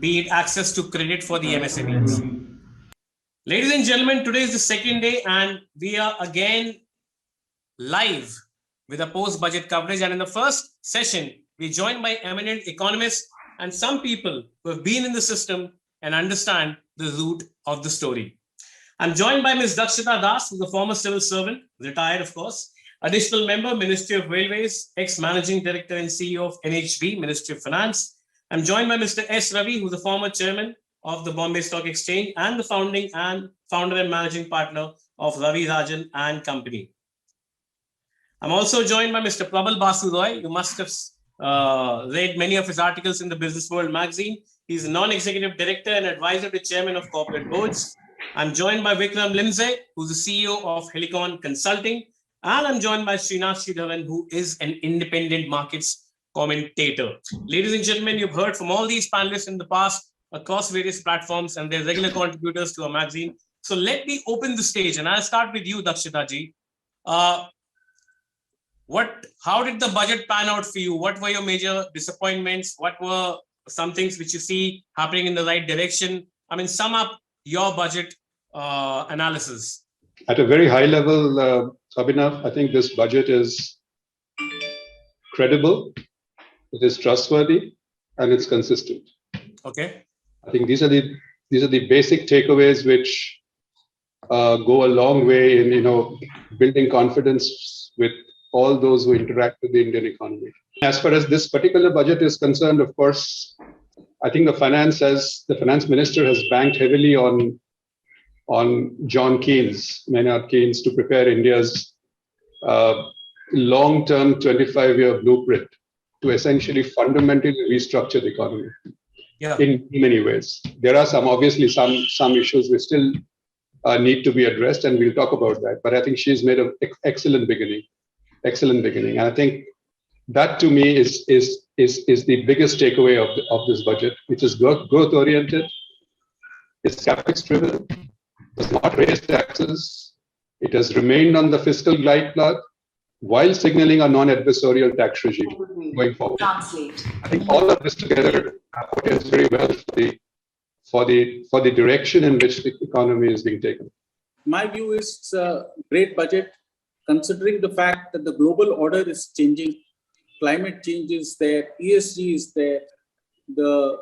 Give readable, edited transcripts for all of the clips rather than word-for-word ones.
be it access to credit for the MSMEs. Ladies and gentlemen, today is the second day and we are again live with a post-budget coverage. And in the first session, we joined by eminent economists and some people who have been in the system and understand the root of the story. I'm joined by Ms. Dakshita Das, who's a former civil servant, retired of course, additional member, Ministry of Railways, ex-managing director and CEO of NHB, Ministry of Finance. I'm joined by Mr. SRavi, who's the former chairman of the Bombay Stock Exchange and the founder and managing partner of Ravi, Rajan and Company. I'm also joined by Mr. Prabal Basu. You must have read many of his articles in the Business World magazine. He's a non-executive director and advisor to chairman of corporate boards. I'm joined by Vikram Limsay, who's the CEO of Helicon Consulting. And I'm joined by Srinath, who is an independent markets commentator. Ladies and gentlemen, you've heard from all these panelists in the past across various platforms, and they're regular contributors to our magazine. So let me open the stage, and I'll start with you, Dakshita ji. How did the budget pan out for you? What were your major disappointments? What were some things which you see happening in the right direction? I mean, sum up your budget analysis. At a very high level, Abhinav, I think this budget is credible, it is trustworthy, and it's consistent. Okay. I think these are the basic takeaways which go a long way in building confidence with all those who interact with the Indian economy. As far as this particular budget is concerned, of course, I think the finance minister has banked heavily on John Keynes, Maynard Keynes, to prepare India's long-term 25-year blueprint to essentially fundamentally restructure the economy. Yeah. In many ways. There are obviously some issues which still need to be addressed, and we'll talk about that. But I think she's made an excellent beginning. And I think that to me is the biggest takeaway of this budget, which is growth oriented, it's capex driven, does not raise taxes, it has remained on the fiscal glide path while signaling a non-adversarial tax regime going forward. I think all of this together portends very well for the direction in which the economy is being taken. My view is it's a great budget, considering the fact that the global order is changing, climate change is there, ESG is there, the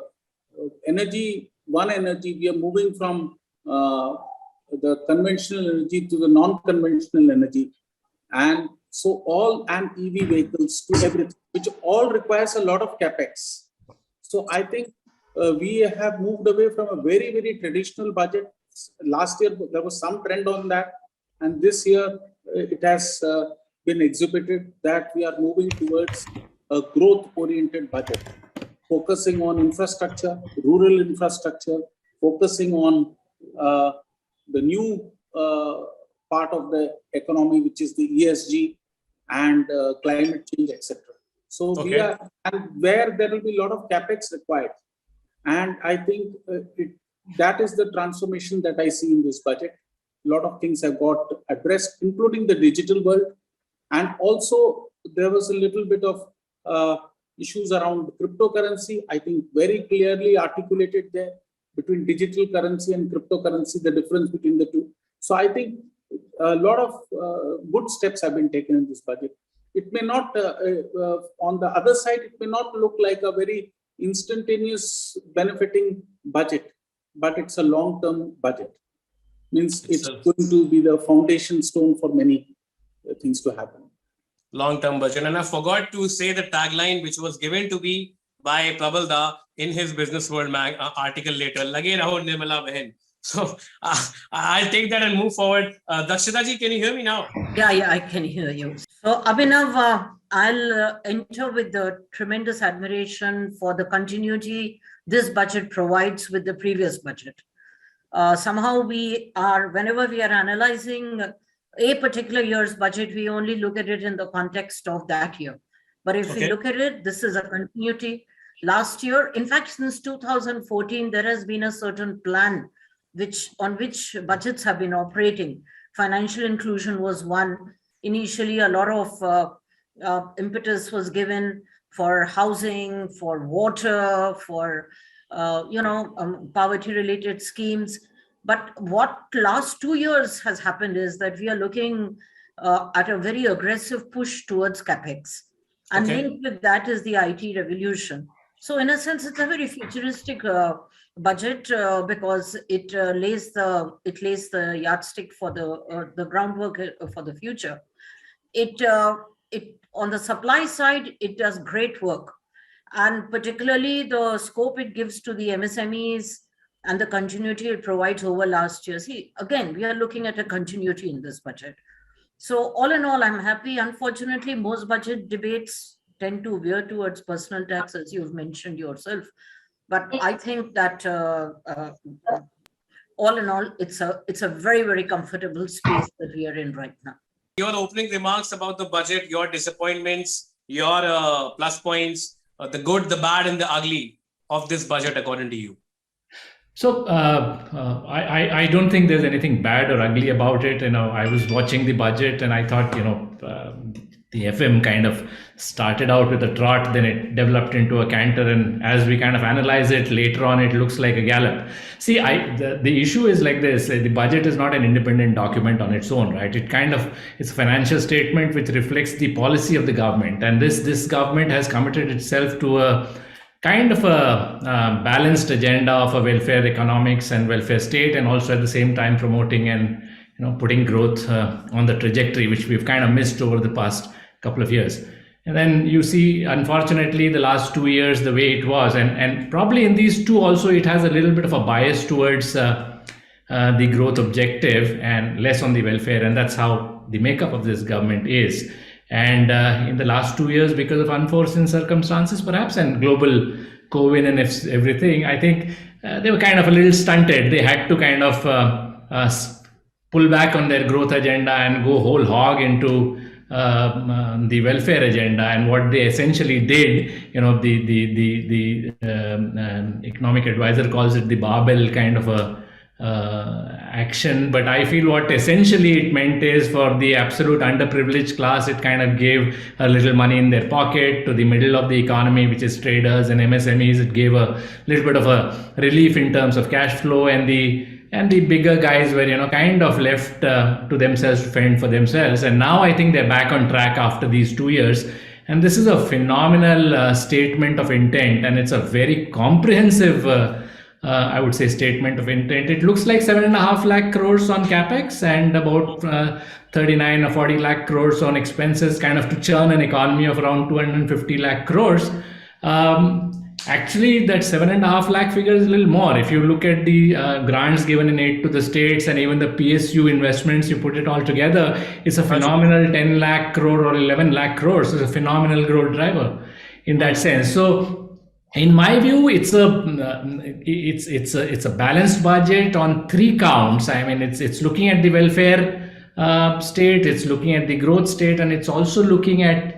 energy, we are moving from the conventional energy to the non-conventional energy, and so and EV vehicles to everything, which all requires a lot of capex. So I think we have moved away from a very, very traditional budget. Last year, there was some trend on that. And this year, it has been exhibited that we are moving towards a growth-oriented budget, focusing on infrastructure, rural infrastructure, focusing on the new part of the economy, which is the ESG and climate change, etc. So okay. We are, and where there will be a lot of capex required. And I think that is the transformation that I see in this budget. A lot of things have got addressed, including the digital world. And also there was a little bit of issues around cryptocurrency. I think very clearly articulated there between digital currency and cryptocurrency, the difference between the two. So I think a lot of good steps have been taken in this budget. It may not, on the other side, it may not look like a very instantaneous benefiting budget, but it's a long-term budget. Means it's going to be the foundation stone for many things to happen. Long-term budget. And I forgot to say the tagline, which was given to me by Prabal Da in his Business World article later. Lage raho Nirmala Behan. So I'll take that and move forward. Dakshita ji, can you hear me now? Yeah, I can hear you. So Abhinav, I'll enter with the tremendous admiration for the continuity this budget provides with the previous budget. Somehow whenever we are analyzing a particular year's budget, we only look at it in the context of that year. But if we look at it, this is a continuity. Last year, in fact, since 2014, there has been a certain plan on which budgets have been operating. Financial inclusion was one. Initially, a lot of impetus was given for housing, for water, for poverty-related schemes. But what last 2 years has happened is that we are looking at a very aggressive push towards capex, and linked with that is the IT revolution. So, in a sense, it's a very futuristic budget because it lays the yardstick for the groundwork for the future. It on the supply side, it does great work, and particularly the scope it gives to the MSMEs and the continuity it provides over last year. See, again, we are looking at a continuity in this budget. So all in all, I'm happy. Unfortunately, most budget debates tend to veer towards personal tax, as you've mentioned yourself. But I think that all in all, it's a very, very comfortable space that we are in right now. Your opening remarks about the budget, your disappointments, your plus points, the good, the bad, and the ugly of this budget, according to you. So I don't think there's anything bad or ugly about it. I was watching the budget and I thought, the FM kind of started out with a trot, then it developed into a canter, and as we kind of analyze it later on, it looks like a gallop. See, the issue is like this: the budget is not an independent document on its own, right? It's a financial statement which reflects the policy of the government, and this government has committed itself to a kind of a balanced agenda of a welfare economics and welfare state, and also at the same time promoting and putting growth on the trajectory which we've kind of missed over the past couple of years. And then you see, unfortunately, the last 2 years, the way it was, and probably in these two also, it has a little bit of a bias towards the growth objective and less on the welfare. And that's how the makeup of this government is. And in the last 2 years, because of unforeseen circumstances, perhaps, and global COVID and everything, I think they were kind of a little stunted. They had to kind of pull back on their growth agenda and go whole hog into the welfare agenda. And what they essentially did, the economic advisor calls it the barbell kind of a action, but I feel what essentially it meant is for the absolute underprivileged class, it kind of gave a little money in their pocket. To the middle of the economy, which is traders and MSMEs, it gave a little bit of a relief in terms of cash flow, and the bigger guys were kind of left to themselves to fend for themselves. And now I think they're back on track after these 2 years, and this is a phenomenal statement of intent, and it's a very comprehensive I would say statement of intent. It looks like 7.5 lakh crores on capex and about 39 or 40 lakh crores on expenses, kind of to churn an economy of around 250 lakh crores. Actually, that 7.5 lakh figure is a little more. If you look at the grants given in aid to the states and even the PSU investments, you put it all together, it's a phenomenal 10 lakh crore or 11 lakh crores. It's a phenomenal growth driver in that sense. So, in my view, it's a balanced budget on 3 counts. I mean, it's looking at the welfare state, it's looking at the growth state, and it's also looking at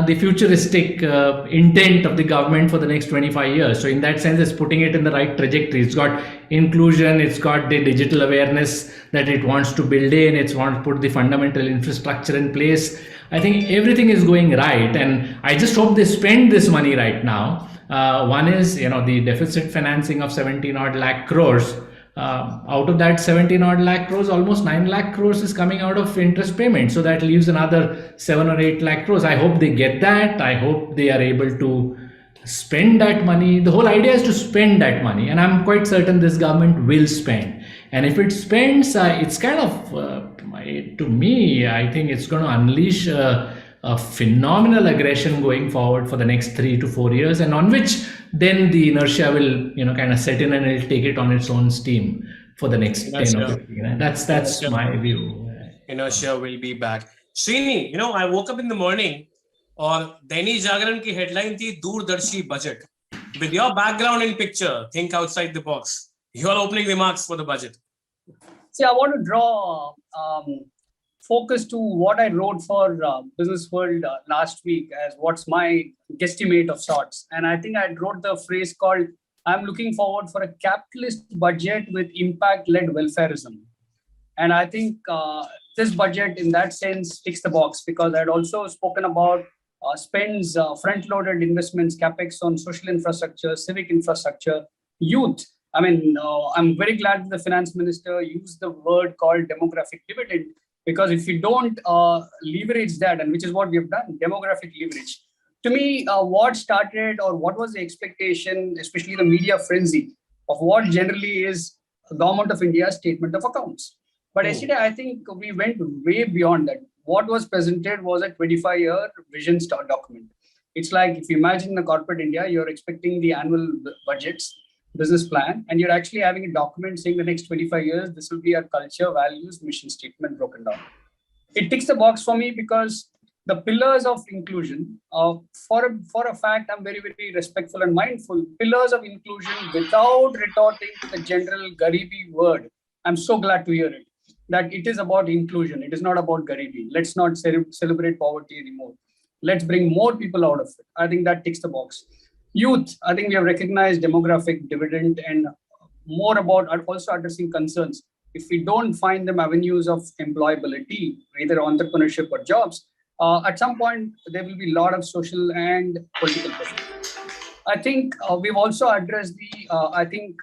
the futuristic intent of the government for the next 25 years. So in that sense, it's putting it in the right trajectory. It's got inclusion, it's got the digital awareness that it wants to build in, it's want to put the fundamental infrastructure in place. I think everything is going right, and I just hope they spend this money right now. One is, the deficit financing of 17 odd lakh crores. Out of that 17 odd lakh crores, almost 9 lakh crores is coming out of interest payments. So that leaves another 7 or 8 lakh crores. I hope they get that. I hope they are able to spend that money. The whole idea is to spend that money, and I'm quite certain this government will spend. And if it spends, it's kind of, to me, I think it's going to unleash a phenomenal aggression going forward for the next 3 to 4 years, and on which then the inertia will kind of set in, and it'll take it on its own steam for the next 10 or 15. That's my view. Inertia will be back. Srini, I woke up in the morning और दैनिक जागरण की headline थी दूरदर्शी budget. With your background in picture, think outside the box. Your opening remarks for the budget. See, I want to draw focus to what I wrote for Business World last week as what's my guesstimate of sorts. And I think I wrote the phrase called, I'm looking forward for a capitalist budget with impact-led welfareism. And I think this budget in that sense ticks the box, because I'd also spoken about spends, front-loaded investments, capex on social infrastructure, civic infrastructure, Youth. I mean, I'm very glad that the finance minister used the word called demographic dividend, because if you don't leverage that, and which is what we have done, demographic leverage. To me, what started, or what was the expectation, especially the media frenzy, of what generally is the Government of India's statement of accounts. But yesterday, I think we went way beyond that. What was presented was a 25-year vision document. It's like, if you imagine the corporate India, you're expecting the annual budgets, business plan, and you're actually having a document saying the next 25 years, this will be our culture, values, mission statement broken down. It ticks the box for me because the pillars of inclusion, for a fact, I'm very, very respectful and mindful. Pillars of inclusion without retorting to the general Garibi word. I'm so glad to hear it, that it is about inclusion. It is not about Garibi. Let's not celebrate poverty anymore. Let's bring more people out of it. I think that ticks the box. Youth, I think we have recognized demographic dividend, and more about also addressing concerns. If we don't find them avenues of employability, either entrepreneurship or jobs, at some point, there will be a lot of social and political pressure. I think we've also addressed the,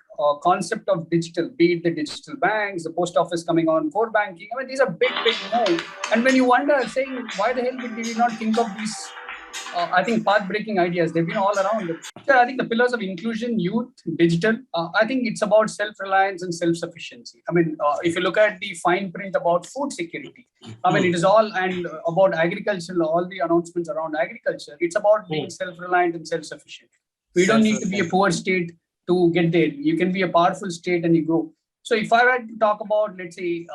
concept of digital, be it the digital banks, the post office coming on, core banking. I mean, these are big, big moves. And when you wonder, saying, why the hell did we not think of these, path-breaking ideas? They've been all around. So I think the pillars of inclusion, youth, digital, I think it's about self-reliance and self-sufficiency. I mean, if you look at the fine print about food security, I mean, it is all, and about agriculture, all the announcements around agriculture, it's about being self-reliant and self-sufficient. We don't need to be a poor state to get there. You can be a powerful state and you grow. So if I were to talk about, let's say,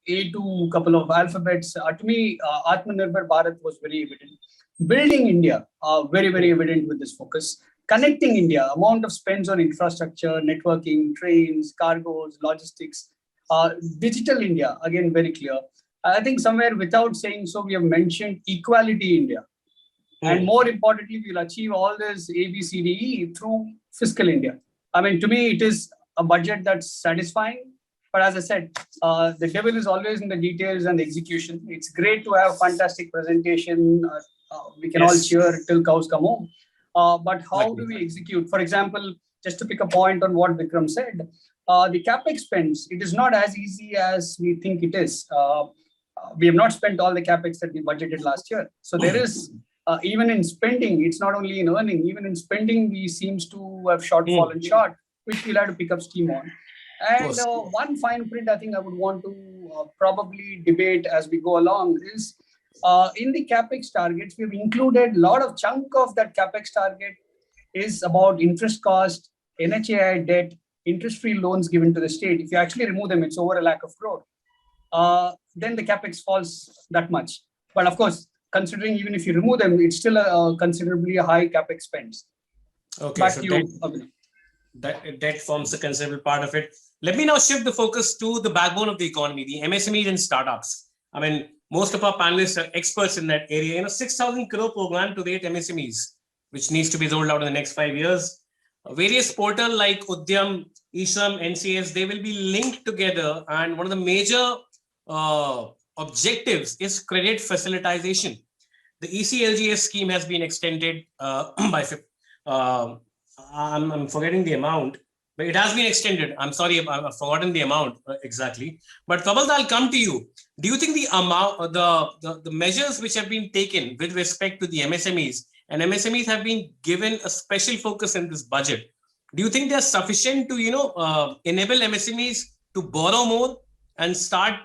A to couple of alphabets, to me, Atmanirbhar Bharat was very evident. Building India, very, very evident with this focus. Connecting India, amount of spends on infrastructure, networking, trains, cargoes, logistics. Digital India, again, very clear. I think somewhere without saying so, we have mentioned equality India. And more importantly, we'll achieve all this A, B, C, D, E through fiscal India. I mean, to me, it is a budget that's satisfying. But as I said, the devil is always in the details and the execution. It's great to have fantastic presentation. We can all cheer till cows come home. But how do we execute? For example, just to pick a point on what Vikram said, the capex spends, it is not as easy as we think it is. We have not spent all the capex that we budgeted last year. So there is, even in spending, it's not only in earning, even in spending, we seems to have fallen short, which we'll have to pick up steam on. And one fine print I think I would want to probably debate as we go along is, in the capex targets, we've included a lot of chunk of that capex target is about interest cost, NHAI debt, interest-free loans given to the state. If you actually remove them, it's over 1 lakh crore. Then the capex falls that much. But of course, considering even if you remove them, it's still a considerably high capex spends. Okay, back so to you, that forms a considerable part of it. Let me now shift the focus to the backbone of the economy, the MSMEs and startups. I mean, most of our panelists are experts in that area. 6,000 crore program to 8 MSMEs, which needs to be rolled out in the next 5 years. Various portals like Udyam, eShram, NCS, they will be linked together. And one of the major objectives is credit facilitization. The ECLGS scheme has been extended by, I'm forgetting the amount, but it has been extended. I'm sorry, I've forgotten the amount exactly. But Prabal, I'll come to you. Do you think the amount, the measures which have been taken with respect to the MSMEs, and MSMEs have been given a special focus in this budget, do you think they're sufficient to, enable MSMEs to borrow more and start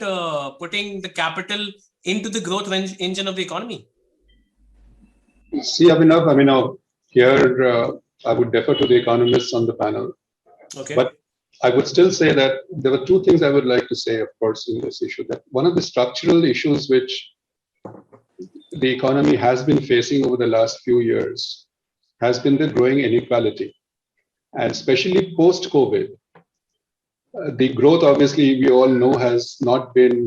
putting the capital into the growth engine of the economy? See, Abhinav, here I would defer to the economists on the panel. Okay. But I would still say that there were two things I would like to say, of course, in this issue. That one of the structural issues which the economy has been facing over the last few years has been the growing inequality. And especially post-COVID, the growth, obviously, we all know has not been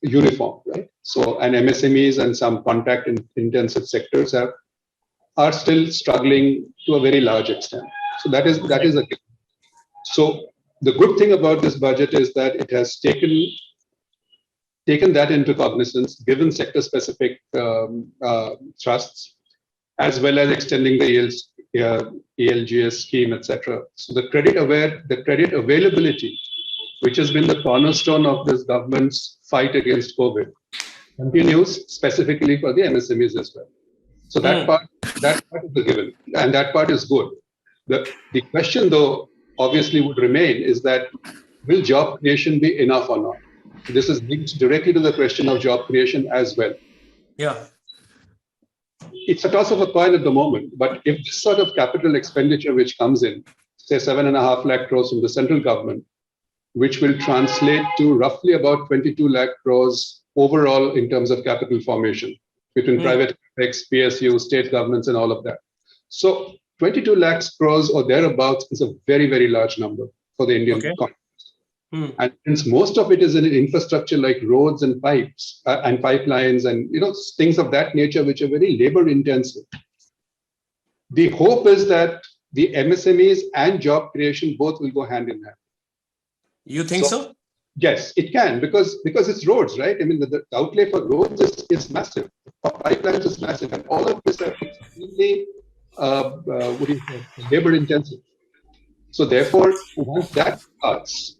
uniform, right? So, and MSMEs and some contact-intensive sectors are still struggling to a very large extent. So that is a. So the good thing about this budget is that it has taken that into cognizance, given sector-specific trusts, as well as extending the ELGS scheme, etc. So the credit availability, which has been the cornerstone of this government's fight against COVID, continues specifically for the MSMEs as well. So that part is a given, and that part is good. The question, though, obviously would remain is that will job creation be enough or not? This is linked directly to the question of job creation as well. Yeah. It's a toss of a coin at the moment, but if this sort of capital expenditure which comes in, say 7.5 lakh crores from the central government, which will translate to roughly about 22 lakh crores overall in terms of capital formation between private capex, PSU, state governments, and all of that. So 22 lakhs crores or thereabouts is a very, very large number for the Indian economy. And since most of it is in infrastructure like roads and pipes and pipelines and things of that nature, which are very labor intensive, the hope is that the MSMEs and job creation both will go hand in hand. You think so? Yes, it can, because it's roads, right? I mean, the outlay for roads is massive. For pipelines is massive, and all of this are extremely labor intensive. So therefore, once that starts,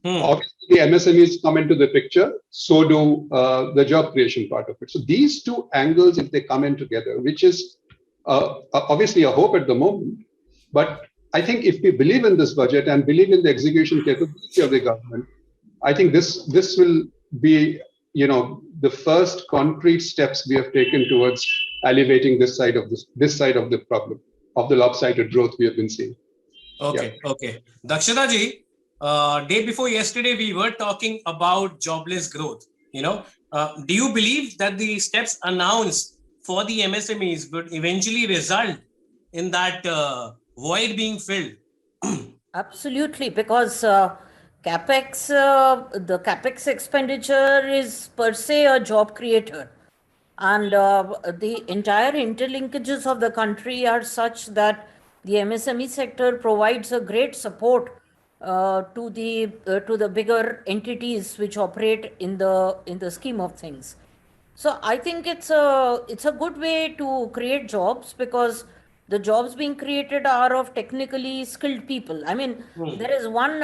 obviously the MSMEs come into the picture, so do the job creation part of it. So these two angles, if they come in together, which is obviously a hope at the moment, but I think if we believe in this budget and believe in the execution capability of the government, I think this will be, the first concrete steps we have taken towards alleviating this side of the problem of the lopsided growth we have been seeing. Okay. Dakshita ji, day before yesterday, we were talking about jobless growth. Do you believe that the steps announced for the MSMEs would eventually result in that void being filled? Absolutely, because capex, the capex expenditure is per se a job creator, and the entire interlinkages of the country are such that the MSME sector provides a great support to the bigger entities which operate in the scheme of things. So I think it's a good way to create jobs, because the jobs being created are of technically skilled people. I mean, there is one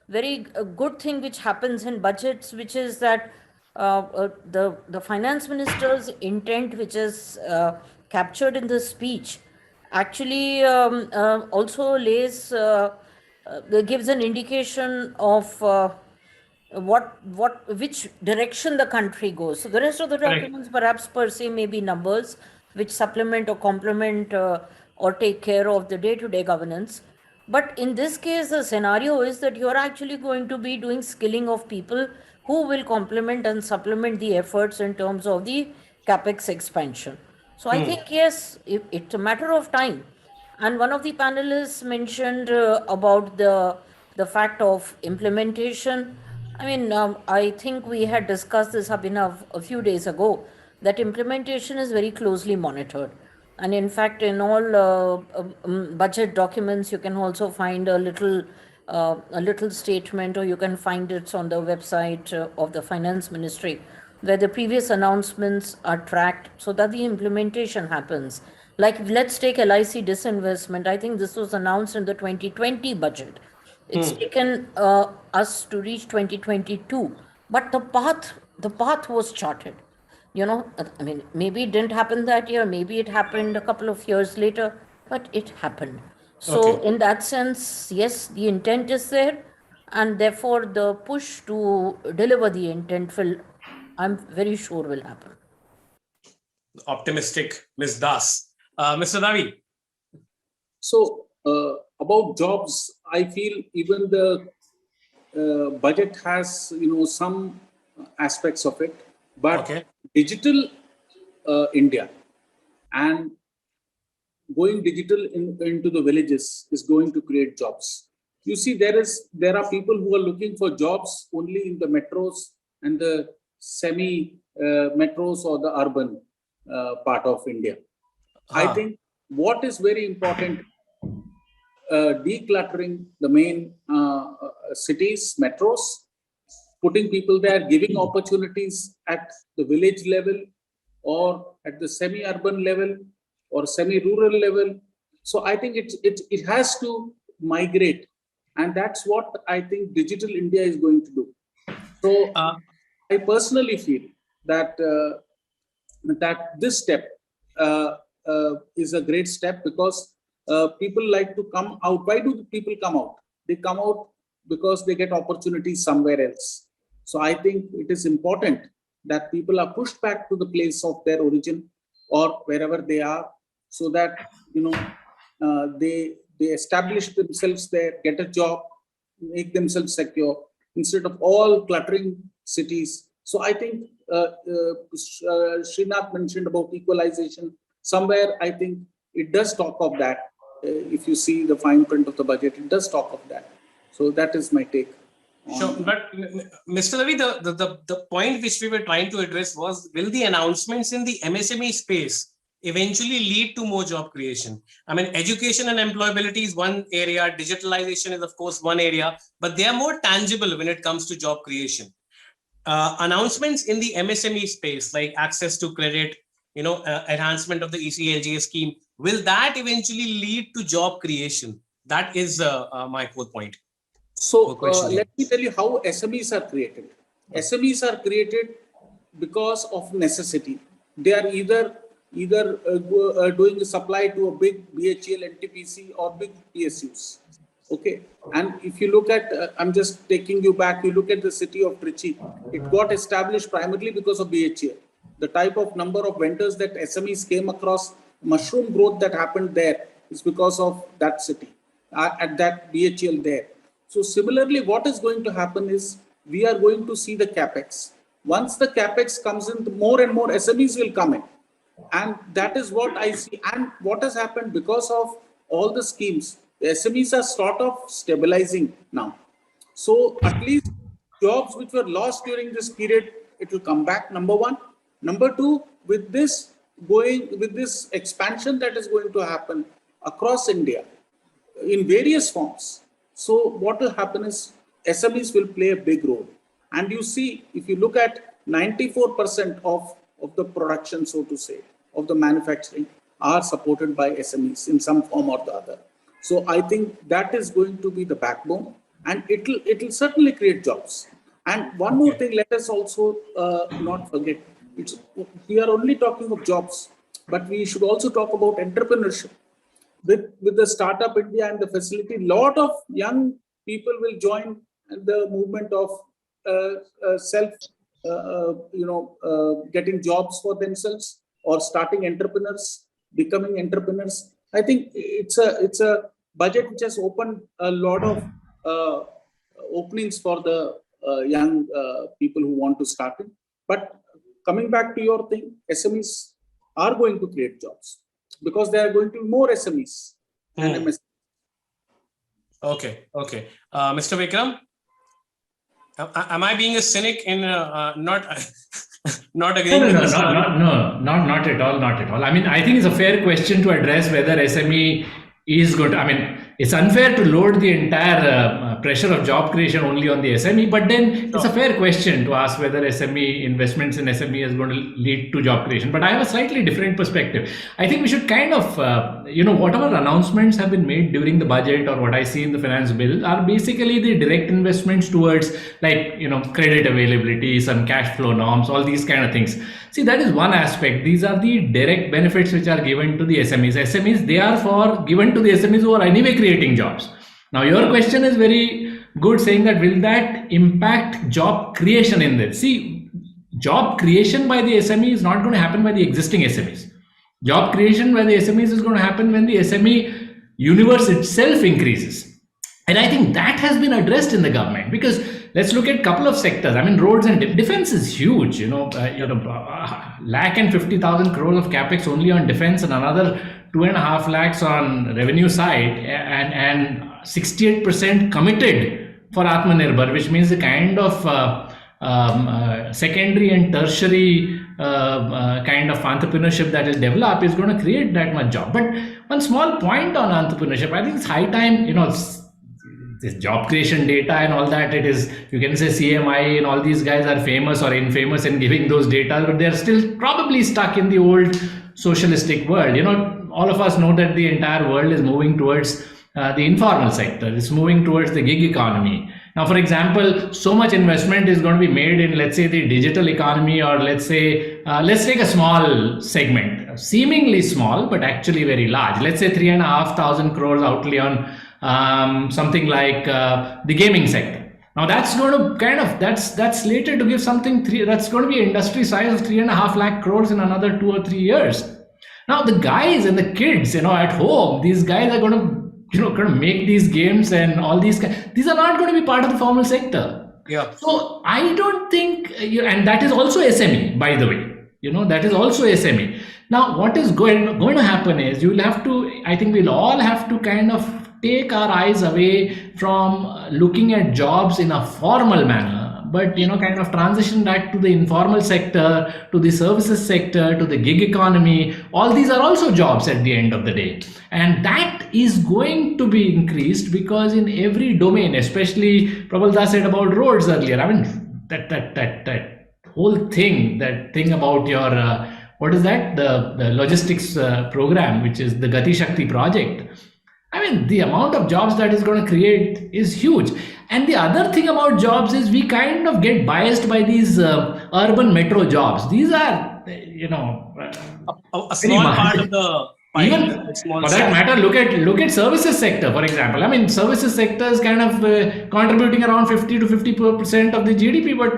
very good thing which happens in budgets, which is that the finance minister's intent, which is captured in the speech, actually also gives an indication of which direction the country goes. So the rest of the documents perhaps per se may be numbers which supplement or complement or take care of the day-to-day governance. But in this case, the scenario is that you're actually going to be doing skilling of people who will complement and supplement the efforts in terms of the capex expansion. So I think, yes, it's a matter of time. And one of the panelists mentioned about the fact of implementation. I mean, I think we had discussed this, Abhinav, a few days ago, that implementation is very closely monitored. And in fact, in all budget documents, you can also find a little statement, or you can find it on the website of the Finance Ministry, where the previous announcements are tracked so that the implementation happens. Like, let's take LIC disinvestment. I think this was announced in the 2020 budget. It's taken us to reach 2022, but the path was charted. I mean, maybe it didn't happen that year, maybe it happened a couple of years later, but it happened. So in that sense, yes, the intent is there, and therefore the push to deliver the intent I'm very sure will happen. Optimistic, Ms. Das. Mr. Ravi. So about jobs, I feel even the budget has some aspects of it, but digital India and going digital into the villages is going to create jobs. You see, there are people who are looking for jobs only in the metros and the semi metros or the urban part of India. I think what is very important, decluttering the main cities, metros, putting people there, giving opportunities at the village level or at the semi-urban level, or semi-rural level. So I think it has to migrate, and that's what I think Digital India is going to do. So I personally feel that that this step is a great step, because people like to come out. Why do people come out? They come out because they get opportunities somewhere else. So I think it is important that people are pushed back to the place of their origin or wherever they are, so that they establish themselves there, get a job, make themselves secure, instead of all cluttering cities. So I think Srinath mentioned about equalization. Somewhere I think it does talk of that. If you see the fine print of the budget, it does talk of that. So that is my take. Sure, but Mr. Ravi, the point which we were trying to address was, will the announcements in the MSME space eventually lead to more job creation? I mean, education and employability is one area, digitalization is of course one area, but they are more tangible when it comes to job creation. Announcements in the MSME space, like access to credit, enhancement of the ECLGS scheme, will that eventually lead to job creation? That is my fourth point. So let me tell you how SMEs are created. SMEs are created because of necessity. They are either doing a supply to a big BHEL, NTPC or big PSUs. Okay, and if you look at, I'm just taking you back, you look at the city of Trichy, it got established primarily because of BHEL. The type of number of vendors that SMEs came across, mushroom growth that happened there is because of that city, at that BHEL there. So similarly, what is going to happen is we are going to see the capex. Once the capex comes in, more and more SMEs will come in. And that is what I see. And what has happened because of all the schemes, the SMEs are sort of stabilizing now. So at least jobs which were lost during this period, it will come back, number one. Number two, with this expansion that is going to happen across India in various forms. So what will happen is SMEs will play a big role. And you see, if you look at 94% of the production, so to say, of the manufacturing are supported by SMEs in some form or the other. So I think that is going to be the backbone, and it'll certainly create jobs. And one more thing, let us also not forget, we are only talking of jobs, but we should also talk about entrepreneurship. With the Startup India and the facility, a lot of young people will join the movement of getting jobs for themselves or starting entrepreneurs, becoming entrepreneurs. I think it's a budget which has opened a lot of openings for the young people who want to start it. But coming back to your thing, SMEs are going to create jobs, because there are going to be more SMEs than MSMEs. Okay. Mr. Vikram, am I being a cynic in not agreeing with this? No, not at all. I mean, I think it's a fair question to address whether SME is good. I mean, it's unfair to load the entire pressure of job creation only on the SME, but then it's a fair question to ask whether SME investments in SME is going to lead to job creation. But I have a slightly different perspective. I think we should kind of, whatever announcements have been made during the budget or what I see in the finance bill are basically the direct investments towards, like, credit availability, some cash flow norms, all these kind of things. See, that is one aspect. These are the direct benefits which are given to the SMEs. SMEs, they are given to the SMEs who are anyway creating jobs. Now, your question is very good, saying that will that impact job creation in this? See, job creation by the SME is not going to happen by the existing SMEs. Job creation by the SMEs is going to happen when the SME universe itself increases. And I think that has been addressed in the government, because let's look at a couple of sectors. I mean, roads and defense is huge, 1,50,000 crores of capex only on defense and another 2.5 lakhs on revenue side, and 68% committed for Atmanirbhar, which means the kind of secondary and tertiary kind of entrepreneurship that will develop is going to create that much job. But one small point on entrepreneurship, I think it's high time, this job creation data and all that, it is, you can say CMI and all these guys are famous or infamous in giving those data, but they're still probably stuck in the old socialistic world. all of us know that the entire world is moving towards the informal sector. It's moving towards the gig economy. Now, for example, so much investment is going to be made in, let's say, the digital economy, or let's say, let's take a small segment, seemingly small, but actually very large. Let's say 3,500 crores outlay on something like the gaming sector. Now that's going to that's slated to give something that's going to be industry size of 3.5 lakh crores in another 2 or 3 years. Now the guys and the kids, at home, these guys are going to make these games and all these are not going to be part of the formal sector. Yeah. So I don't think, and that is also SME, by the way. That is also SME. Now what is going to happen is I think we'll all have to kind of take our eyes away from looking at jobs in a formal manner, but kind of transition that to the informal sector, to the services sector, to the gig economy. All these are also jobs at the end of the day, and that is going to be increased because in every domain, especially Prabal said about roads earlier. I mean that whole thing, that thing about your what is that, the logistics program, which is the Gati Shakti project. I mean, the amount of jobs that is going to create is huge. And the other thing about jobs is we kind of get biased by these urban metro jobs. These are, a small part of the pie. Even for that matter, look at services sector, for example. I mean, services sector is kind of contributing around 50 to 50% of the GDP, but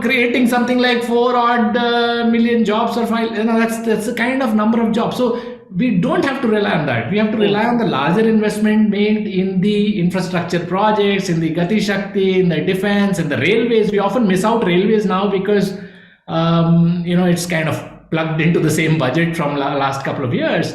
creating something like 4 odd million jobs or 5, that's the kind of number of jobs. So we don't have to rely on that. We have to rely on the larger investment made in the infrastructure projects, in the Gati Shakti, in the defense, in the railways. We often miss out railways now because, it's kind of plugged into the same budget from last couple of years.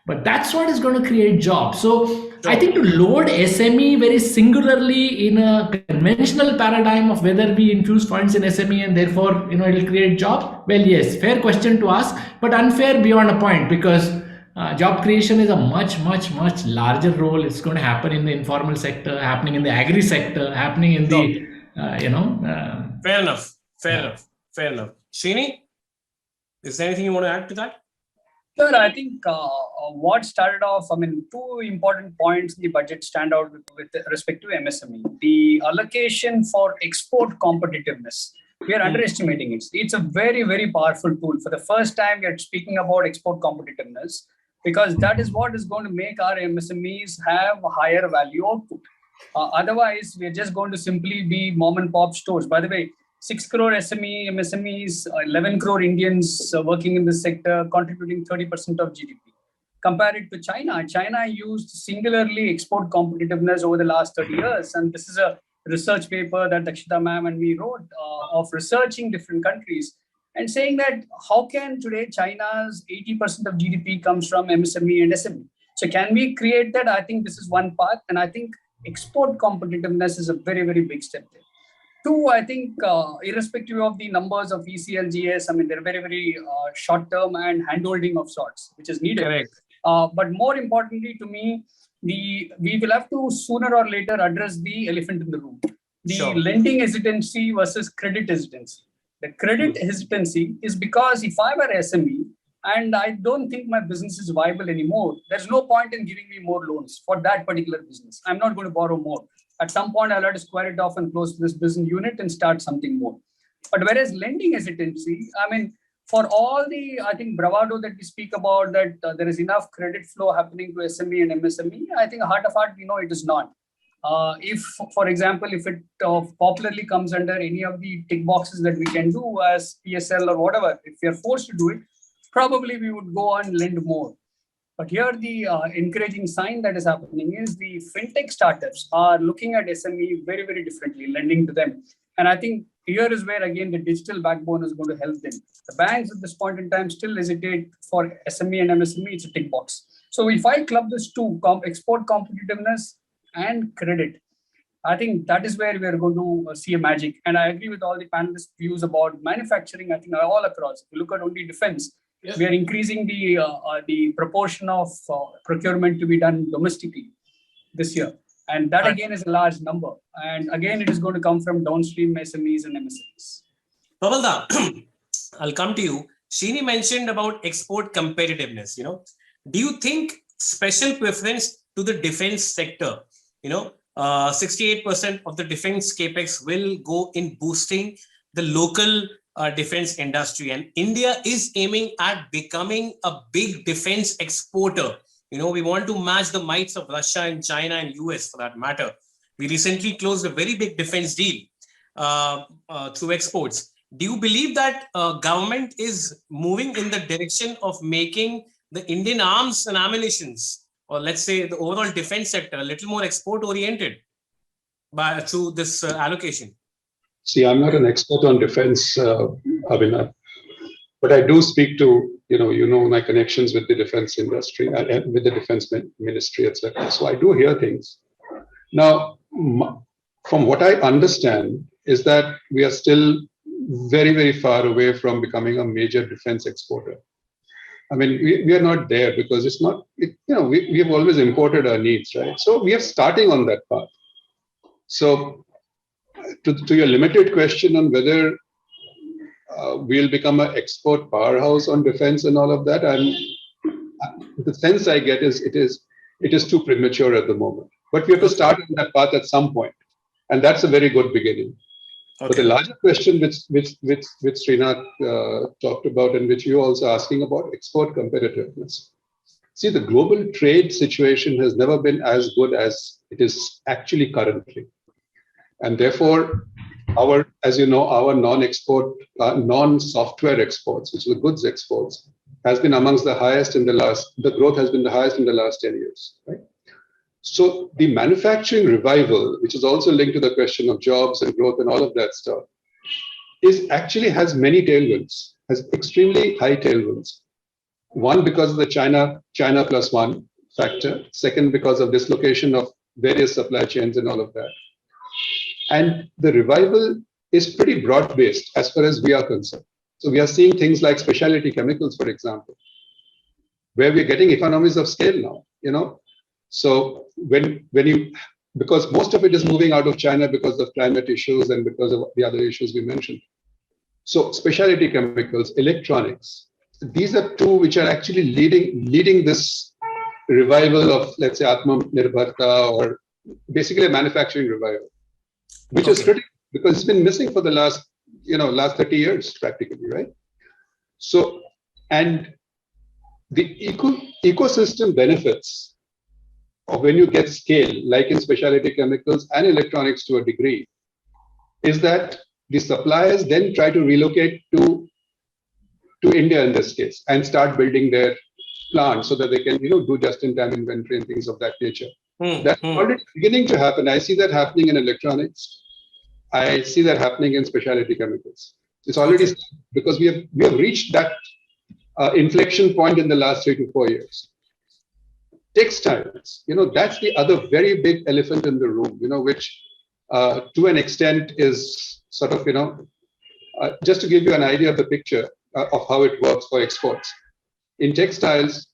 But that's what is going to create jobs. So I think to load SME very singularly in a conventional paradigm of whether we infuse funds in SME and therefore, it will create jobs. Well, yes, fair question to ask, but unfair beyond a point, because job creation is a much, much, much larger role. It's going to happen in the informal sector, happening in the agri sector, happening in the, Fair enough. Srini, is there anything you want to add to that? Sure, I think what started off, two important points in the budget stand out with respect to MSME. The allocation for export competitiveness. We are underestimating it. It's a very, very powerful tool. For the first time, we are speaking about export competitiveness, because that is what is going to make our MSMEs have a higher value output. Otherwise, we are just going to simply be mom and pop stores. By the way, 6 crore MSMEs, 11 crore Indians working in this sector, contributing 30% of GDP. Compare it to China. China used singularly export competitiveness over the last 30 years. And this is a research paper that Dakshita ma'am and me wrote of researching different countries and saying that how can today China's 80% of GDP comes from MSME and SME. So can we create that? I think this is one path. And I think export competitiveness is a very, very big step there. Two, I think irrespective of the numbers of ECLGS, they're very, very short-term and handholding of sorts, which is needed. Correct. But more importantly to me, we will have to sooner or later address the elephant in the room. The lending hesitancy versus credit hesitancy. The credit hesitancy is because if I were SME and I don't think my business is viable anymore, there's no point in giving me more loans for that particular business. I'm not going to borrow more. At some point, I'll have to square it off and close this business unit and start something more. But whereas lending hesitancy, for all the, I think, bravado that we speak about, that there is enough credit flow happening to SME and MSME, I think heart of heart, we know it is not. If, for example, if it popularly comes under any of the tick boxes that we can do as PSL or whatever, if we are forced to do it, probably we would go and lend more. But here the encouraging sign that is happening is the fintech startups are looking at SME very, very differently, lending to them. And I think here is where, again, the digital backbone is going to help them. The banks at this point in time still hesitate for SME and MSME. It's a tick box. So if I club this two, export competitiveness and credit, I think that is where we are going to see a magic. And I agree with all the panelists' views about manufacturing. I think all across. If you look at only defense, we are increasing the proportion of procurement to be done domestically this year. And that again is a large number. And again, it is going to come from downstream SMEs and MSMEs. Prabal, I'll come to you. Srini mentioned about export competitiveness. do you think special preference to the defense sector, 68% of the defense capex will go in boosting the local defense industry, and India is aiming at becoming a big defense exporter. We want to match the mights of Russia and China and US for that matter. We recently closed a very big defense deal through exports. Do you believe that government is moving in the direction of making the Indian arms and ammunitions, or let's say the overall defense sector, a little more export oriented through this allocation? See, I'm not an expert on defense, Abhinav, but I do speak to, my connections with the defense industry and with the defense ministry, etc. So I do hear things. Now, from what I understand is that we are still very, very far away from becoming a major defense exporter. I mean, we are not there because it's not, we have always imported our needs, right? So we are starting on that path. So to your limited question on whether we'll become an export powerhouse on defense and all of that, the sense I get is it is too premature at the moment. But we have to start on that path at some point, and that's a very good beginning. Okay. But the larger question which Srinath talked about, and which you're also asking about, export competitiveness. See, the global trade situation has never been as good as it is actually currently. And therefore, our non-export, non-software exports, which are the goods exports, has been amongst the highest the growth has been the highest in the last 10 years, right? So the manufacturing revival, which is also linked to the question of jobs and growth and all of that stuff, has many tailwinds, has extremely high tailwinds. One, because of the China plus one factor. Second, because of dislocation of various supply chains and all of that. And the revival is pretty broad-based as far as we are concerned. So we are seeing things like specialty chemicals, for example, where we're getting economies of scale now, So because most of it is moving out of China because of climate issues and because of the other issues we mentioned. So specialty chemicals, electronics, these are two which are actually leading this revival of, let's say, Atmanirbharta, or basically a manufacturing revival, which is critical because it's been missing for the last 30 years practically, right? So, and the ecosystem benefits of when you get scale, like in specialty chemicals and electronics to a degree, is that the suppliers then try to relocate to India in this case and start building their plants so that they can, do just-in-time inventory and things of that nature. That's already beginning to happen. I see that happening in electronics. I see that happening in specialty chemicals. It's already because we have reached that inflection point in the last 3 to 4 years. Textiles, that's the other very big elephant in the room, which to an extent is sort of, just to give you an idea of the picture of how it works for exports. In textiles,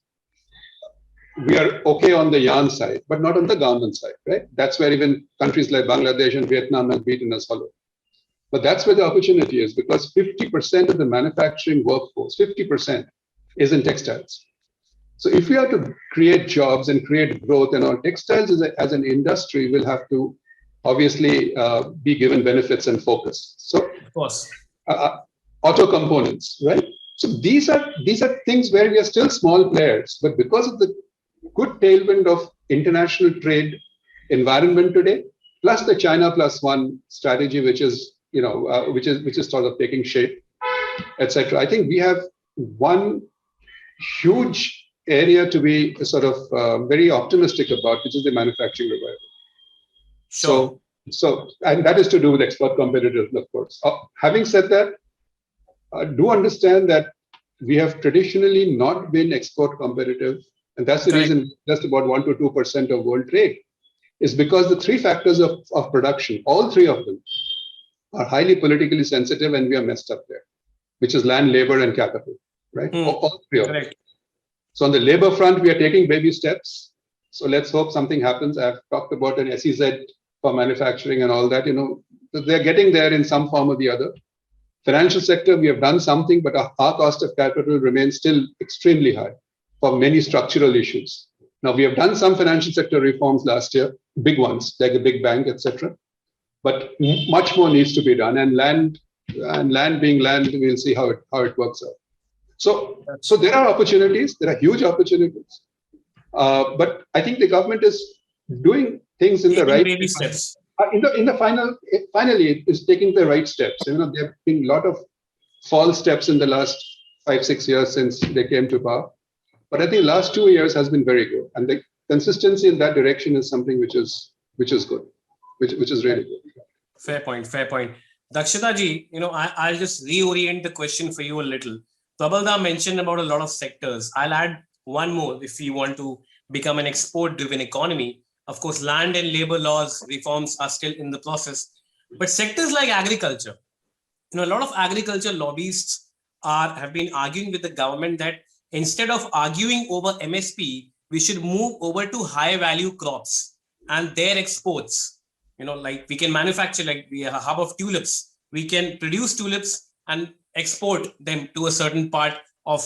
we are okay on the yarn side, but not on the garment side, right? That's where even countries like Bangladesh and Vietnam have beaten us hollow. But that's where the opportunity is, because 50% of the manufacturing workforce, 50% is in textiles. So if we have to create jobs and create growth, and our textiles as an industry will have to obviously be given benefits and focus. So, of course, auto components, right? So these are things where we are still small players, but because of the good tailwind of international trade environment today, plus the China plus one strategy, which is sort of taking shape, etc. I think we have one huge area to be sort of very optimistic about, which is the manufacturing revival. Sure. So, and that is to do with export competitiveness, of course. Having said that, do understand that we have traditionally not been export competitive, and that's the reason just about 1 to 2% of world trade is because the three factors of production, all three of them, are highly politically sensitive, and we are messed up there, which is land, labor, and capital, right? All three of them. So on the labor front, we are taking baby steps. So let's hope something happens. I've talked about an SEZ for manufacturing and all that, they're getting there in some form or the other. Financial sector, we have done something, but our cost of capital remains still extremely high. for many structural issues. Now, we have done some financial sector reforms last year, big ones, like a big bank, etc. But much more needs to be done. And land being land, we'll see how it works out. So there are opportunities. There are huge opportunities. But I think the government is doing things in the right baby steps. Finally, it is taking the right steps. There have been a lot of false steps in the last 5-6 years since they came to power. But I think the last 2 years has been very good. And the consistency in that direction is something which is good, which is really good. Fair point. Dakshita ji, I'll just reorient the question for you a little. Prabal mentioned about a lot of sectors. I'll add one more if we want to become an export-driven economy. Of course, land and labor laws reforms are still in the process. But sectors like agriculture, a lot of agriculture lobbyists have been arguing with the government that instead of arguing over MSP, we should move over to high value crops and their exports. Like we can manufacture, like we have a hub of tulips. We can produce tulips and export them to a certain part of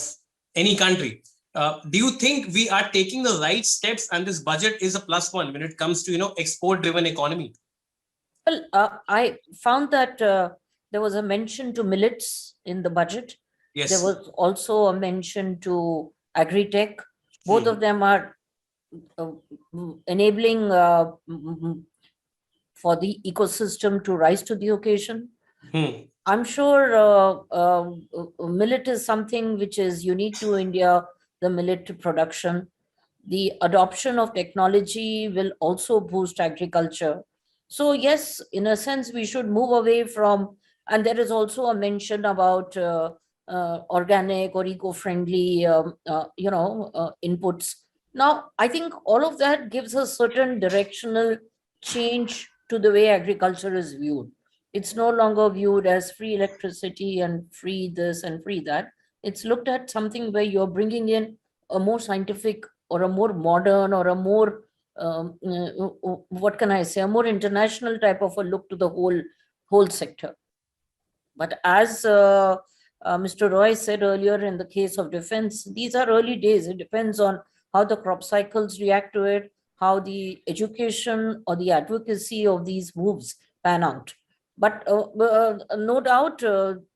any country. Do you think we are taking the right steps and this budget is a plus one when it comes to, export driven economy? Well, I found that there was a mention to millets in the budget. Yes. There was also a mention to agri-tech. Both of them are enabling for the ecosystem to rise to the occasion. I'm sure millet is something which is unique to India, the millet production. The adoption of technology will also boost agriculture. So yes, in a sense, we should move away from, and there is also a mention about organic or eco-friendly, inputs. Now, I think all of that gives a certain directional change to the way agriculture is viewed. It's no longer viewed as free electricity and free this and free that. It's looked at something where you're bringing in a more scientific or a more modern or a more, a more international type of a look to the whole sector. But as Mr. Roy said earlier, in the case of defense, these are early days. It depends on how the crop cycles react to it, how the education or the advocacy of these moves pan out. But no doubt,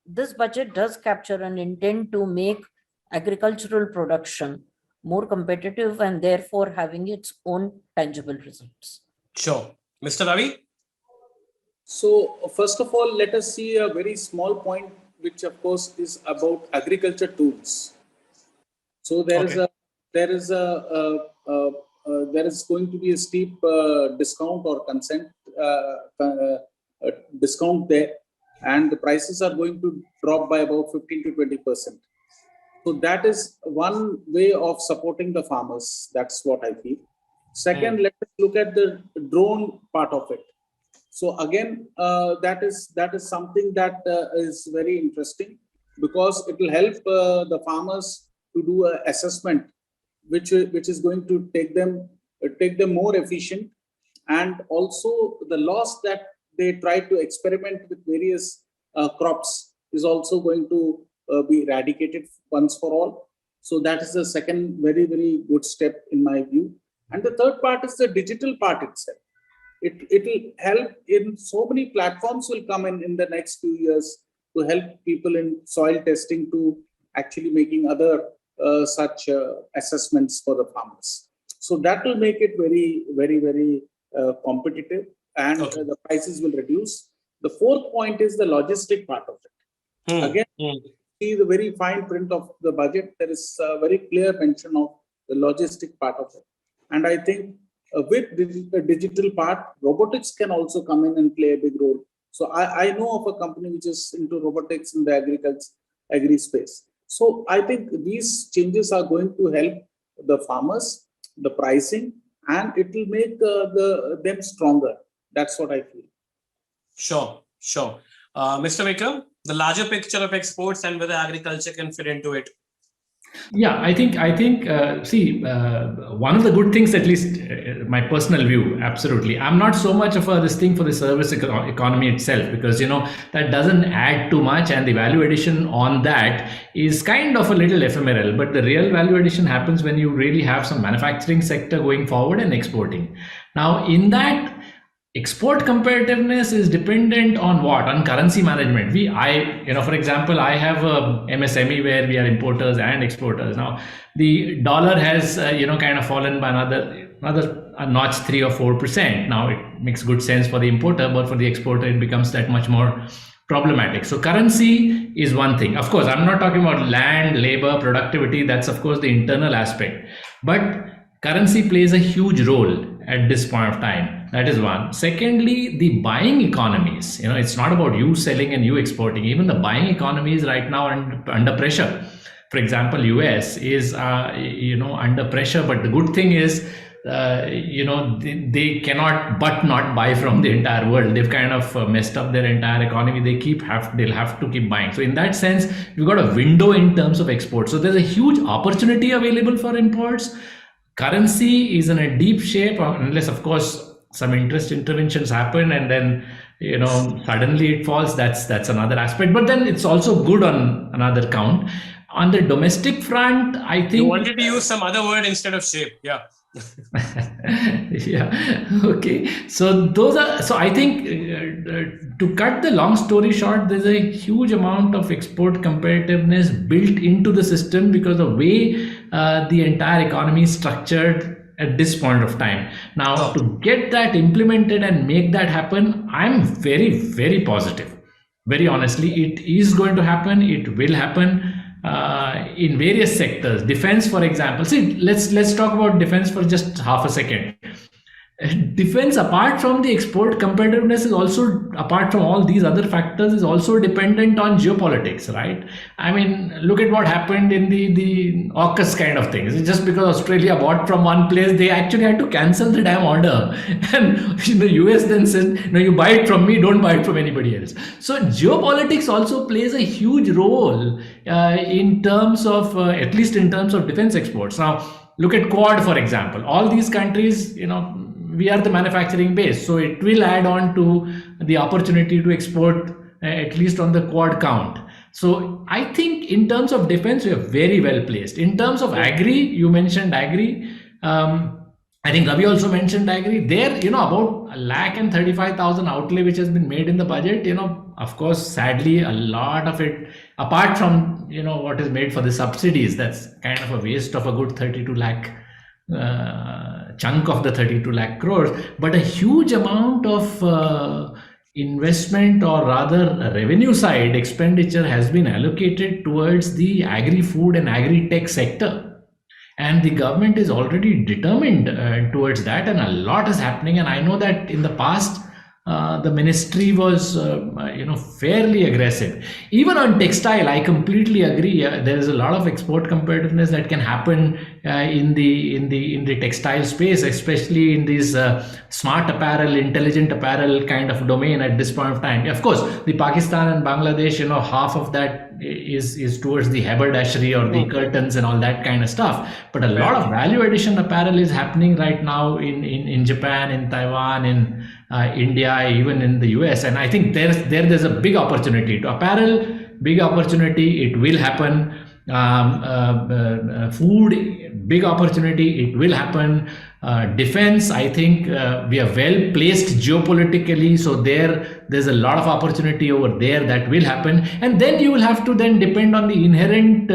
this budget does capture an intent to make agricultural production more competitive and therefore having its own tangible results. Sure. Mr. Ravi? So first of all, let us see a very small point, which of course is about agriculture tools. So there is going to be a steep discount or discount there, and the prices are going to drop by about 15 to 20%. So that is one way of supporting the farmers. That's what I feel. Second, let us look at the drone part of it. So again, that is something that is very interesting, because it will help the farmers to do an assessment, which is going to take them more efficient, and also the loss that they try to experiment with various crops is also going to be eradicated once for all. So that is the second very, very good step in my view. And the third part is the digital part itself. It will help in so many platforms will come in the next few years to help people in soil testing, to actually making other such assessments for the farmers. So that will make it very, very, very competitive, and the prices will reduce. The fourth point is the logistic part of it. Again, see the very fine print of the budget. There is a very clear mention of the logistic part of it. And I think with the digital part, robotics can also come in and play a big role. So I know of a company which is into robotics in the agri space. So I think these changes are going to help the farmers, the pricing, and it will make them stronger. That's what I feel. Sure. Mr. Vikram, the larger picture of exports and whether agriculture can fit into it. Yeah, I think. See, one of the good things, at least my personal view, absolutely. I'm not so much of this thing for the service economy itself, because that doesn't add too much, and the value addition on that is kind of a little ephemeral. But the real value addition happens when you really have some manufacturing sector going forward and exporting. Now, in that, export competitiveness is dependent on what? On currency management. For example, I have a MSME where we are importers and exporters. Now, the dollar has, kind of fallen by another a notch, 3 or 4%. Now, it makes good sense for the importer, but for the exporter, it becomes that much more problematic. So currency is one thing. Of course, I'm not talking about land, labor, productivity. That's, of course, the internal aspect. But currency plays a huge role at this point of time. That is one. Secondly, the buying economies. It's not about you selling and you exporting. Even the buying economies right now are under pressure. For example, US is under pressure. But the good thing is, they cannot but not buy from the entire world. They've kind of messed up their entire economy. They'll have to keep buying. So in that sense, we've got a window in terms of exports. So there's a huge opportunity available for imports. Currency is in a deep shape, unless, of course, some interventions happen and then suddenly it falls. That's another aspect. But then it's also good on another count. On the domestic front, I think you wanted to use some other word instead of shape. Yeah. Yeah. Okay. So I think to cut the long story short, there's a huge amount of export competitiveness built into the system because the way the entire economy is structured at this point of time. Now, to get that implemented and make that happen, I'm very, very positive. Very honestly, it is going to happen. It will happen. In various sectors. Defense, for example. See, let's talk about defense for just half a second. Defense, apart from the export competitiveness, is also, apart from all these other factors, is also dependent on geopolitics, right? I mean, look at what happened in the AUKUS kind of things. It's just because Australia bought from one place, they actually had to cancel the damn order. And the US then said, no, you buy it from me, don't buy it from anybody else. So geopolitics also plays a huge role in terms of, at least in terms of defense exports. Now, look at Quad, for example. All these countries, we are the manufacturing base, so it will add on to the opportunity to export, at least on the Quad count. So I think in terms of defense, we are very well placed. In terms of agri, you mentioned agri. I think Ravi also mentioned agri. There, about 135,000 outlay which has been made in the budget. Of course, sadly, a lot of it, apart from what is made for the subsidies, that's kind of a waste of a good 32 lakh. Chunk of the 32 lakh crores, but a huge amount of investment, or rather revenue side expenditure, has been allocated towards the agri-food and agri-tech sector. And the government is already determined towards that, and a lot is happening. And I know that in the past, the ministry was, fairly aggressive. Even on textile, I completely agree. There is a lot of export competitiveness that can happen in the textile space, especially in these smart apparel, intelligent apparel kind of domain at this point of time. Of course, the Pakistan and Bangladesh, half of that is towards the haberdashery or the curtains and all that kind of stuff. But a lot of value addition apparel is happening right now in Japan, in Taiwan, in India, even in the US. And I think there's a big opportunity to apparel, big opportunity. It will happen. Food, big opportunity. It will happen. Defense, I think we are well placed geopolitically. So there's a lot of opportunity over there that will happen. And then you will have to then depend on the inherent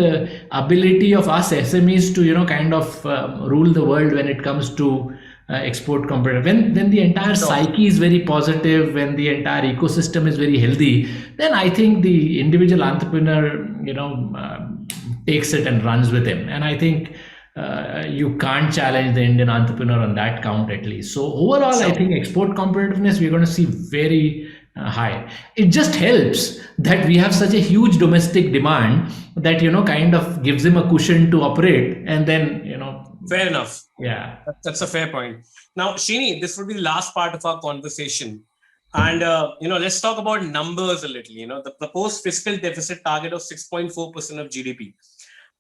ability of us SMEs to, kind of rule the world when it comes to export competitive. When the entire psyche is very positive, when the entire ecosystem is very healthy, then I think the individual entrepreneur, takes it and runs with him. And I think you can't challenge the Indian entrepreneur on that count, at least. So overall, I think export competitiveness, we're going to see very high. It just helps that we have such a huge domestic demand that, kind of gives him a cushion to operate. And then, Fair enough. Yeah. That's a fair point. Now, Srini, this will be the last part of our conversation. And, let's talk about numbers a little. The proposed fiscal deficit target of 6.4% of GDP.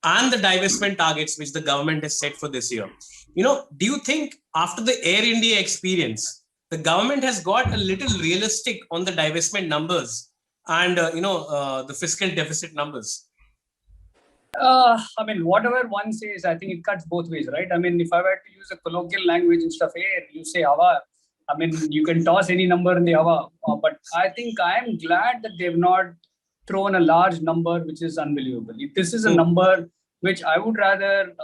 and the divestment targets which the government has set for this year, do you think after the Air India experience, the government has got a little realistic on the divestment numbers and the fiscal deficit numbers? I mean, whatever one says, I think it cuts both ways, right? I mean, if I were to use a colloquial language instead of air, you say hava. I mean, you can toss any number in the hava. But I think I am glad that they've not thrown a large number, which is unbelievable. If this is a number which I would rather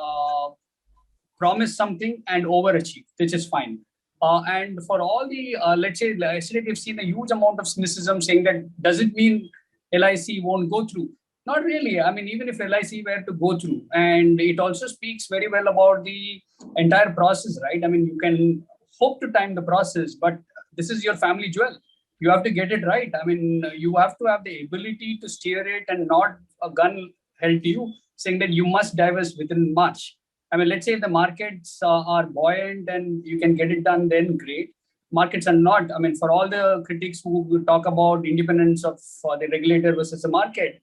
promise something and overachieve, which is fine. And for all the, let's say, yesterday we've seen a huge amount of cynicism saying that, does it mean LIC won't go through? Not really. I mean, even if LIC were to go through, and it also speaks very well about the entire process, right? I mean, you can hope to time the process, but this is your family jewel. You have to get it right. I mean, you have to have the ability to steer it and not a gun held to you saying that you must divest within March. I mean, let's say if the markets are buoyant and you can get it done, then great. Markets are not. I mean, for all the critics who talk about independence of the regulator versus the market,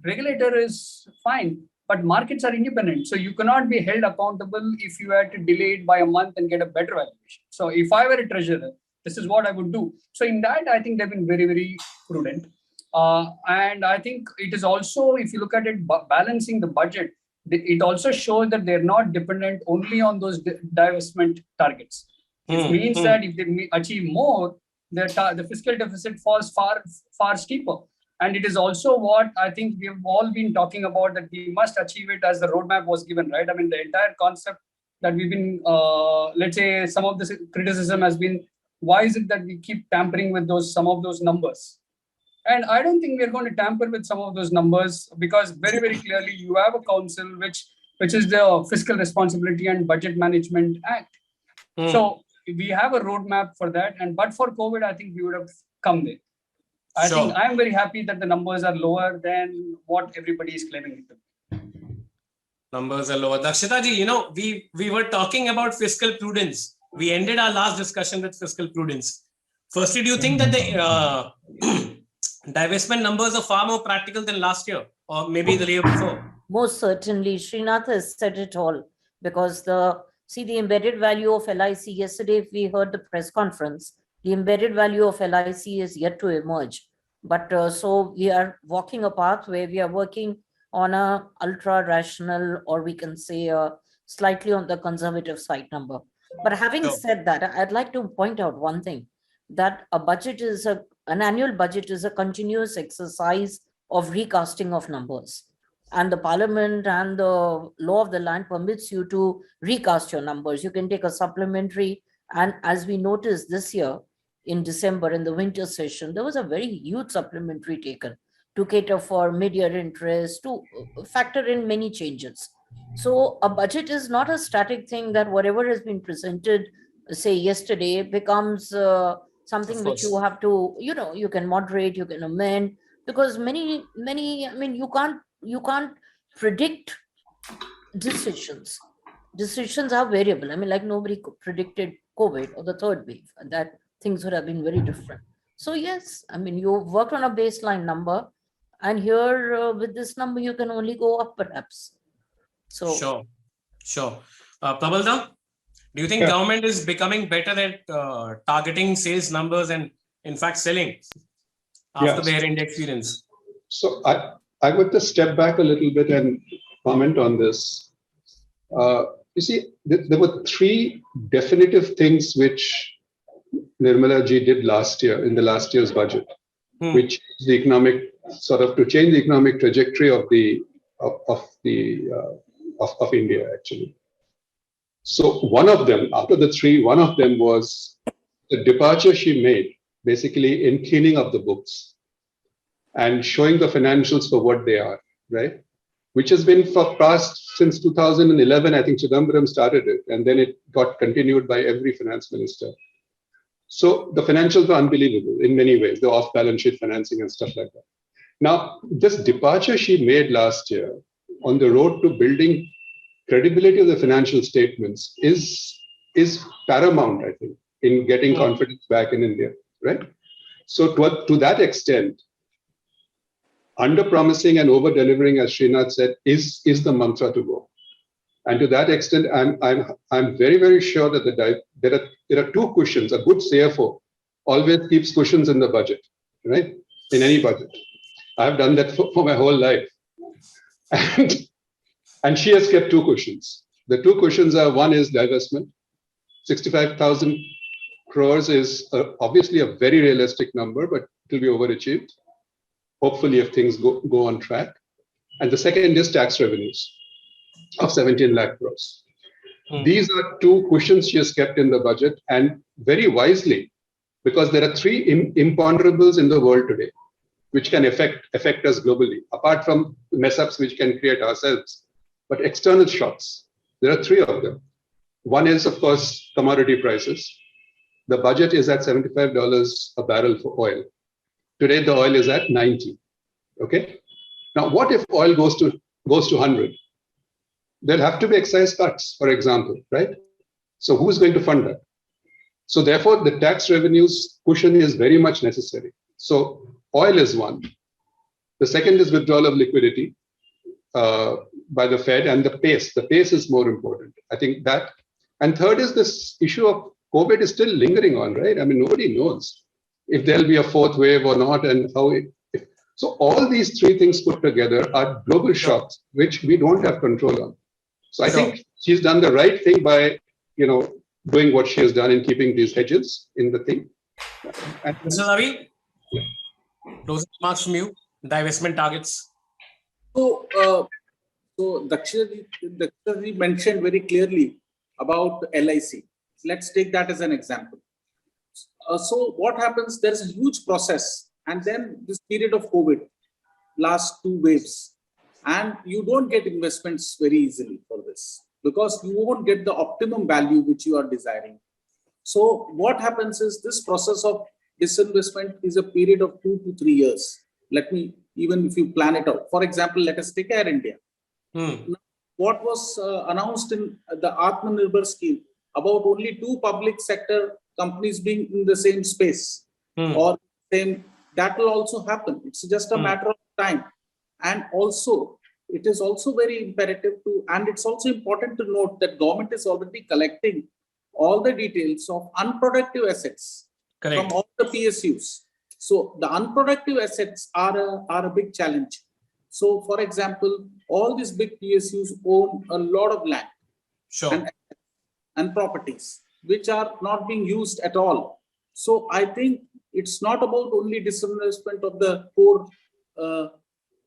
regulator is fine, but markets are independent. So you cannot be held accountable if you had to delay it by a month and get a better valuation. So if I were a treasurer, this is what I would do. So in that, I think they've been very, very prudent. And I think it is also, if you look at it, balancing the budget, it also shows that they're not dependent only on those divestment targets. It means that if they achieve more, the fiscal deficit falls far steeper. And it is also what I think we've all been talking about, that we must achieve it as the roadmap was given, right? I mean, the entire concept that we've been, let's say, some of the criticism has been, why is it that we keep tampering with some of those numbers? And I don't think we're going to tamper with some of those numbers, because very, very clearly you have a council which is the Fiscal Responsibility and Budget Management Act. So we have a roadmap for that. And but for COVID, I think we would have come there. I think I'm very happy that the numbers are lower than what everybody is claiming it to be. Numbers are lower. Dakshita ji, we were talking about fiscal prudence. We ended our last discussion with fiscal prudence. Firstly, do you think that the divestment numbers are far more practical than last year, or maybe the year before? Most certainly. Srinath has said it all, because the embedded value of LIC, yesterday we heard the press conference, the embedded value of LIC is yet to emerge. But so we are walking a path where we are working on a ultra rational, or we can say slightly on the conservative side number. But having said that, I'd like to point out one thing, that a budget is an annual budget is a continuous exercise of recasting of numbers. And the parliament and the law of the land permits you to recast your numbers. You can take a supplementary. And as we noticed this year, in December, in the winter session, there was a very huge supplementary taken to cater for mid-year interest, to factor in many changes. So a budget is not a static thing that whatever has been presented, say yesterday, becomes something which you have to, you can moderate, you can amend, because many, I mean, you can't predict decisions. Decisions are variable. I mean, like nobody predicted COVID or the third wave, and that things would have been very different. So yes, I mean, you worked on a baseline number, and here with this number, you can only go up perhaps. So Sure. Prabal, do you think government is becoming better at targeting sales numbers and in fact selling after the Air India experience? So I would just step back a little bit and comment on this. You see, there were three definitive things which Nirmala ji did last year in the last year's budget, which is the economic to change the economic trajectory of India actually. So one of them, after the three, one of them was the departure she made basically in cleaning up the books and showing the financials for what they are, right? Which has been for past since 2011. I think Chidambaram started it, and then it got continued by every finance minister. So the financials are unbelievable in many ways, the off-balance sheet financing and stuff like that. Now, this departure she made last year on the road to building credibility of the financial statements is paramount, I think, in getting confidence back in India, right? So to that extent, under-promising and over-delivering, as Srinath said, is the mantra to go. And to that extent, I'm very, very sure that there are two cushions. A good CFO always keeps cushions in the budget, right? In any budget. I've done that for my whole life. And she has kept two cushions. The two cushions are, one is divestment. 65,000 crores is obviously a very realistic number, but it will be overachieved. Hopefully, if things go on track. And the second is tax revenues of 17 lakh crores. These are two cushions she has kept in the budget, and very wisely, because there are three imponderables in the world today, which can affect us globally, apart from mess-ups which can create ourselves. But external shocks, there are three of them. One is, of course, commodity prices. The budget is at $75 a barrel for oil. Today, the oil is at 90. Okay. Now, what if oil goes to 100? There'll have to be excise cuts, for example, right? So who's going to fund that? So therefore, the tax revenues cushion is very much necessary. So oil is one. The second is withdrawal of liquidity by the Fed, and the pace. The pace is more important. I think that. And third is this issue of COVID is still lingering on, right? I mean, nobody knows if there'll be a fourth wave or not, and how it. So all these three things put together are global shocks, which we don't have control on. So I think she's done the right thing by, doing what she has done in keeping these hedges in the thing. Mr. Ravi, closing remarks from you, divestment targets. So Dakshita mentioned very clearly about LIC. Let's take that as an example. So what happens, there's a huge process, and then this period of COVID, last two waves, and you don't get investments very easily for this because you won't get the optimum value which you are desiring. So what happens is this process of disinvestment is a period of 2 to 3 years. Even if you plan it out. For example, let us take Air India. What was announced in the Atmanirbhar scheme about only 2 public sector companies being in the same space or same, that will also happen. It's just a matter of time. And also, it is also very imperative and it's also important to note that government is already collecting all the details of unproductive assets from all the PSUs. So the unproductive assets are a big challenge. So for example, all these big PSUs own a lot of land and properties, which are not being used at all. So I think it's not about only disinvestment of the core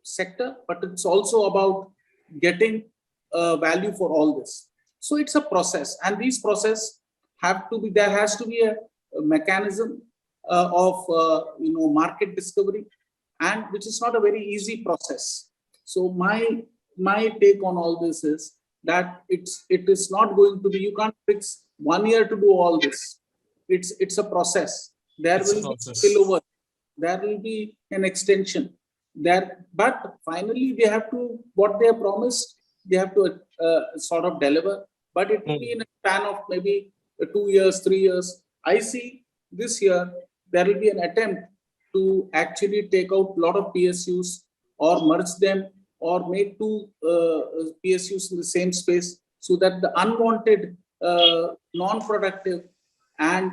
sector, but it's also about getting value for all this. So it's a process, and these process there has to be a mechanism of market discovery, and which is not a very easy process. So my take on all this is that it is not going to be, you can't fix 1 year to do all this. It's a process. There will be spillover, there will be an extension there, but finally they have to, what they have promised, they have to sort of deliver, but it will be in a span of maybe 2 years, 3 years. I see this year there will be an attempt to actually take out a lot of PSUs or merge them or make 2 PSUs in the same space, so that the unwanted, non-productive and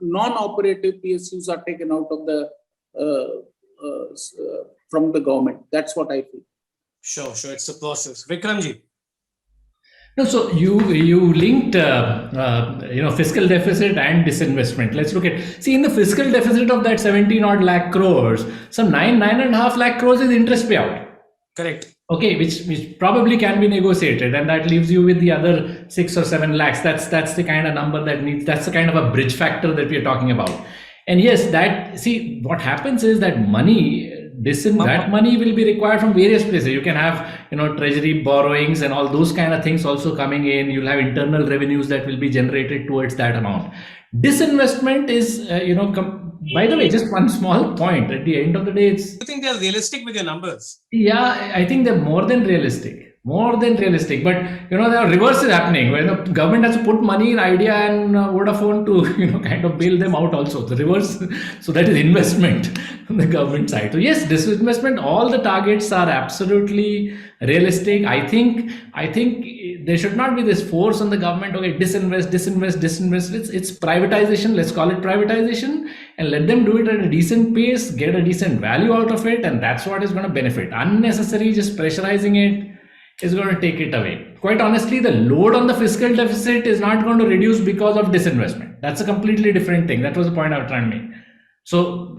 non-operative PSUs are taken out of the from the government. That's what I feel. Sure. It's a process. Vikramji. No, so you linked fiscal deficit and disinvestment. Let's look at, in the fiscal deficit of that 17 odd lakh crores, some 9.5 lakh crores is interest payout. Correct. Okay, which probably can be negotiated, and that leaves you with the other 6 or 7 lakhs. That's the kind of number that's the kind of a bridge factor that we are talking about. And yes, what happens is that that money will be required from various places. You can have, treasury borrowings and all those kind of things also coming in. You'll have internal revenues that will be generated towards that amount. Disinvestment is, by the way, just one small point. At the end of the day, Do you think they're realistic with your numbers? Yeah, I think they're more than realistic. more than realistic. But the reverse is happening, where the government has to put money in Idea and Vodafone to kind of bail them out also. The reverse, so that is investment on the government side. So yes, this investment, all the targets are absolutely realistic. I think there should not be this force on the government. Okay, disinvest. It's privatization. Let's call it privatization, and let them do it at a decent pace, get a decent value out of it, and that's what is going to benefit. Unnecessary just pressurizing it is going to take it away. Quite honestly, the load on the fiscal deficit is not going to reduce because of disinvestment. That's a completely different thing. That was the point I was trying to make. So,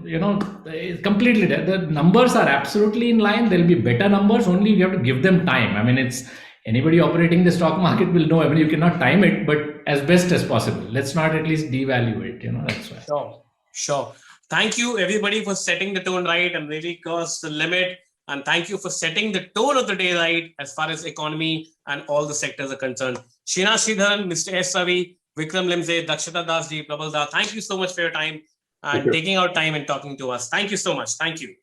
completely, the numbers are absolutely in line. There'll be better numbers, only you have to give them time. I mean, it's anybody operating the stock market will know. I mean, you cannot time it, but as best as possible. Let's not at least devalue it, that's why. Sure. Thank you, everybody, for setting the tone right and really crossed the limit. And thank you for setting the tone of the day right as far as economy and all the sectors are concerned. Srinath, Sridharan, Mr. SRavi, Vikram, Limsay, Dakshita Das ji, Prabal, thank you so much for your time and taking out time and talking to us. Thank you so much. Thank you.